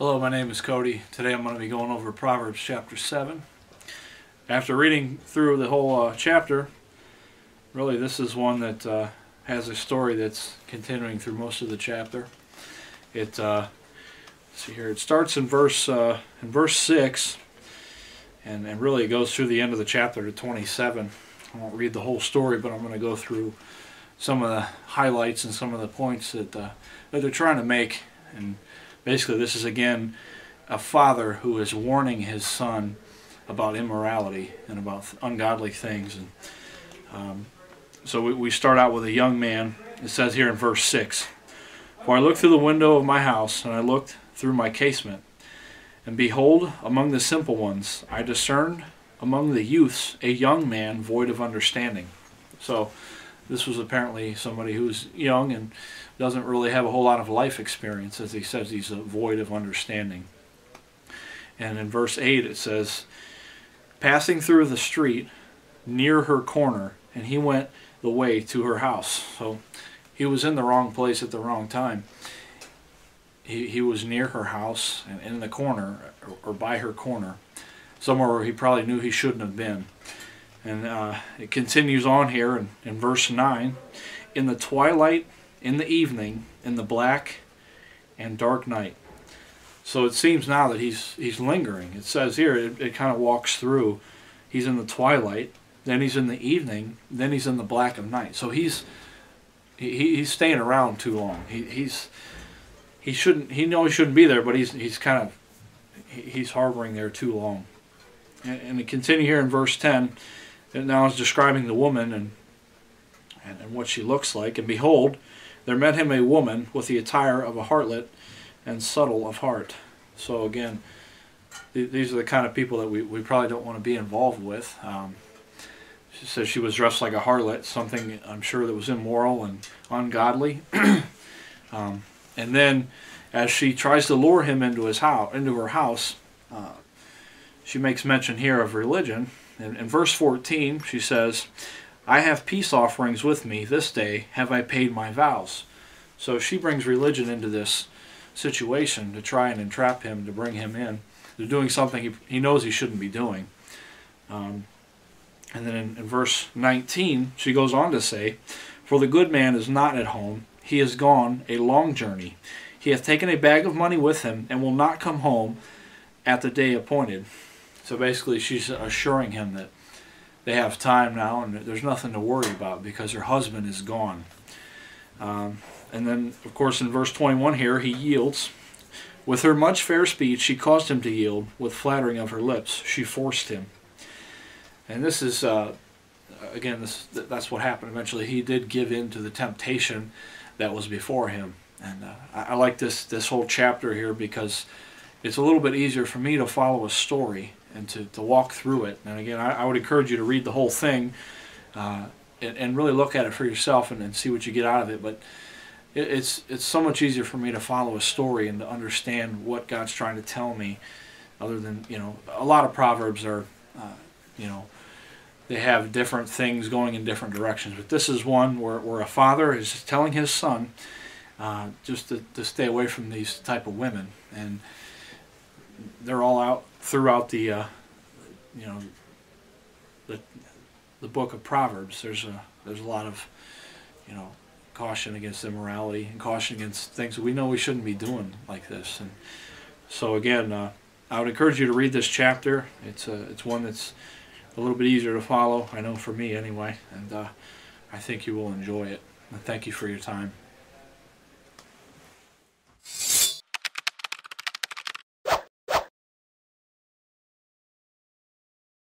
Hello, my name is Cody. Today I'm going to be going over Proverbs chapter 7. After reading through the whole chapter, really this is one that has a story that's continuing through most of the chapter. Let's see here. It starts in verse 6, and really it goes through the end of the chapter to 27. I won't read the whole story, but I'm going to go through some of the highlights and some of the points that they're trying to make. And basically, this is again a father who is warning his son about immorality and about ungodly things. And so we start out with a young man. It says here in verse 6, "For I looked through the window of my house, and I looked through my casement, and behold, among the simple ones I discerned among the youths a young man void of understanding." So this was apparently somebody who's young and doesn't really have a whole lot of life experience. As he says, he's void of understanding. And in verse 8 it says, "Passing through the street near her corner, and he went the way to her house." So he was in the wrong place at the wrong time. He was near her house and in the corner, or by her corner, somewhere where he probably knew he shouldn't have been. And it continues on here in verse 9, "In the twilight, in the evening, in the black and dark night." So it seems now that he's lingering. It says here, it kind of walks through. He's in the twilight, then he's in the evening, then he's in the black of night. So he's staying around too long. He knows he shouldn't be there, but he's harboring there too long. And it continue here in verse 10. It now is describing the woman and what she looks like. "And behold, there met him a woman with the attire of a harlot and subtle of heart." So again, these are the kind of people that we probably don't want to be involved with. She says she was dressed like a harlot, something I'm sure that was immoral and ungodly. And then as she tries to lure him into her house, she makes mention here of religion. In verse 14 she says, "I have peace offerings with me. This day have I paid my vows." So she brings religion into this situation to try and entrap him, to bring him in. They're doing something he knows he shouldn't be doing. And then in verse 19 she goes on to say, "For the good man is not at home. He is gone a long journey. He hath taken a bag of money with him, and will not come home at the day appointed." So basically she's assuring him that they have time now and there's nothing to worry about because her husband is gone. And then, of course, in verse 21 here, he yields. "With her much fair speech she caused him to yield. With flattering of her lips she forced him." And this is, again, that's what happened. Eventually he did give in to the temptation that was before him. And I like this whole chapter here because it's a little bit easier for me to follow a story and to walk through it. And again, I would encourage you to read the whole thing and really look at it for yourself and see what you get out of it. But it's so much easier for me to follow a story and to understand what God's trying to tell me, other than, a lot of Proverbs are, they have different things going in different directions. But this is one where a father is telling his son just to stay away from these type of women. And they're all out throughout the book of Proverbs. There's a lot of caution against immorality and caution against things that we know we shouldn't be doing like this. And so again, I would encourage you to read this chapter. It's one that's a little bit easier to follow, I know, for me anyway, and I think you will enjoy it. And thank you for your time.